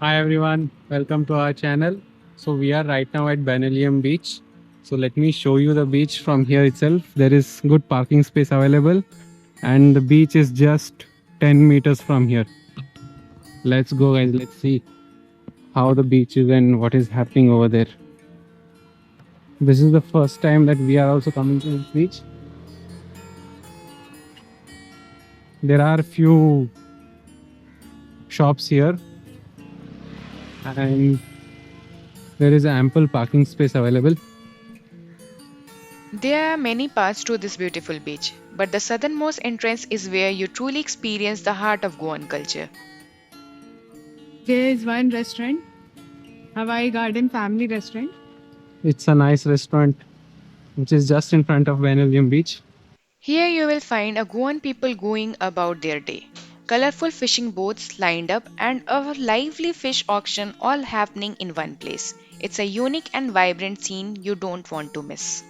Hi everyone, welcome to our channel. So we are right now at Benaulim Beach. So let me show you the beach from here itself. There is good parking space available and the beach is just 10 meters from here. Let's go guys, let's see how the beach is and what is happening over there. This is the first time that we are also coming to this beach. There are few shops here and there is ample parking space available. There are many paths to this beautiful beach, but the southernmost entrance is where you truly experience the heart of Goan culture. There is one restaurant, Hawaii Garden Family Restaurant. It's a nice restaurant which is just in front of Benaulim Beach. Here you will find a Goan people going about their day. Colorful fishing boats lined up and a lively fish auction all happening in one place. It's a unique and vibrant scene you don't want to miss.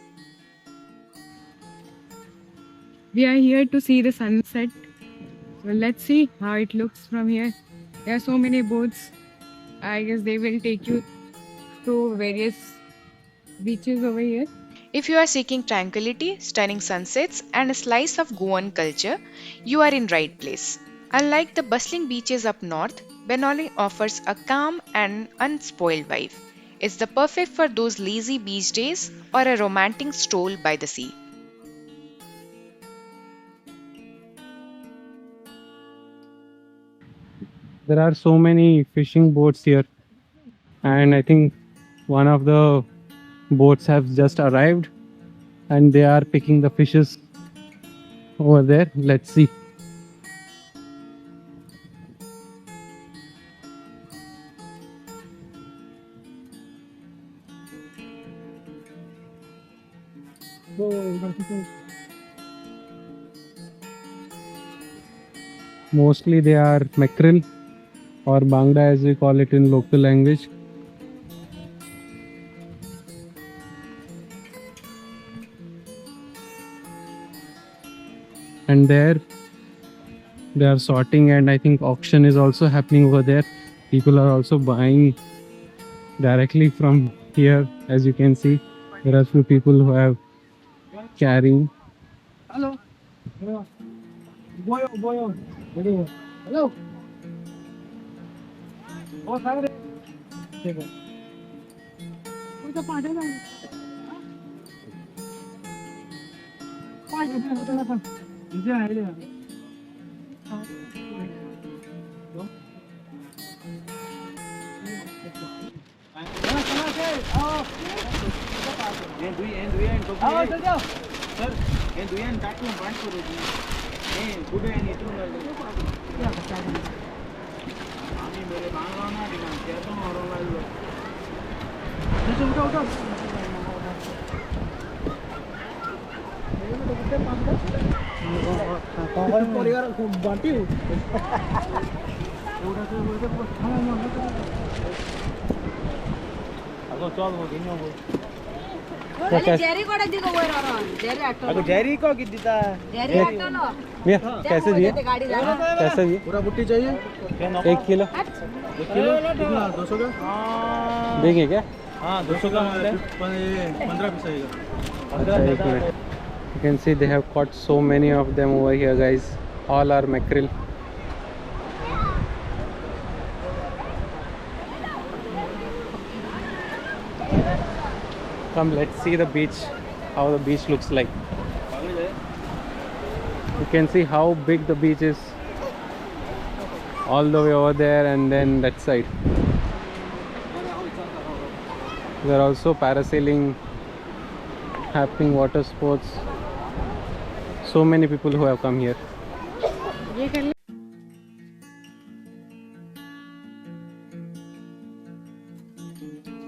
We are here to see the sunset. So let's see how it looks from here. There are so many boats. I guess they will take you to various beaches over here. If you are seeking tranquility, stunning sunsets, and a slice of Goan culture, you are in right place. Unlike the bustling beaches up north, Benaulim offers a calm and unspoiled vibe. It's the perfect for those lazy beach days or a romantic stroll by the sea. There are so many fishing boats here, and I think one of the boats have just arrived and they are picking the fishes over there. Let's see. Mostly they are mackerel or bangda as we call it in local language. And there they are sorting, and I think auction is also happening over there. People are also buying directly from here. As you can see, there are few people who have carrying. Hello. Boyo, boyo. Hello. Oh, sorry. भैया कैसे दिए कैसे दिए पूरा बुट्टी चाहिए 1 kilo 1 kilo कितना 200 का देंगे क्या हाँ 200 का 15 पीस आएगा एक minute you can see they have caught so many of them over here guys, all are mackerel. Come, let's see the beach, how the beach looks like. You can see how big the beach is, all the way over there and then that side. There are also parasailing happening, water sports. So many people who have come here.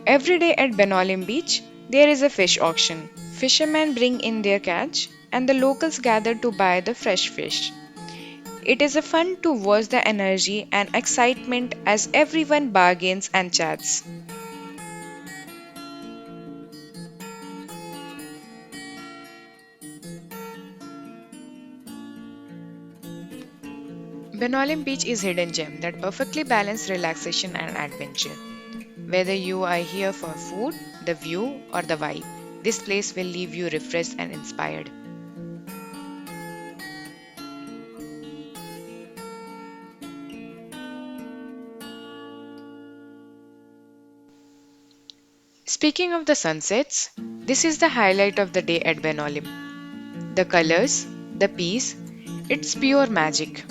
Every day at Benaulim Beach, there is a fish auction. Fishermen bring in their catch, and the locals gather to buy the fresh fish. It is a fun to watch the energy and excitement as everyone bargains and chats. Benaulim Beach is hidden gem that perfectly balance relaxation and adventure. Whether you are here for food, the view, or the vibe, this place will leave you refreshed and inspired. Speaking of the sunsets, this is the highlight of the day at Benaulim. The colors, the peace, it's pure magic.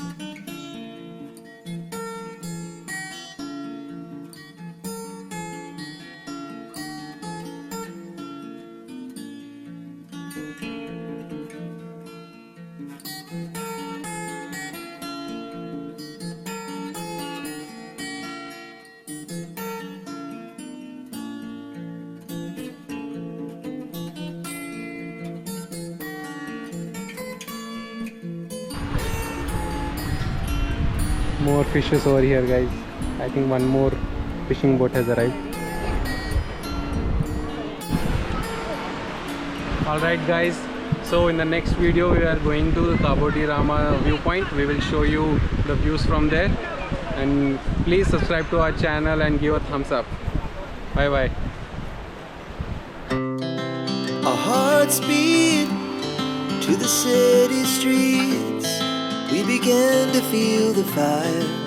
More fishes over here, guys. I think one more fishing boat has arrived. Alright guys, so in the next video we are going to Kabodirama viewpoint. We will show you the views from there, and please subscribe to our channel and give a thumbs up. Bye bye. Our hearts beat to the city streets. We began to feel the fire.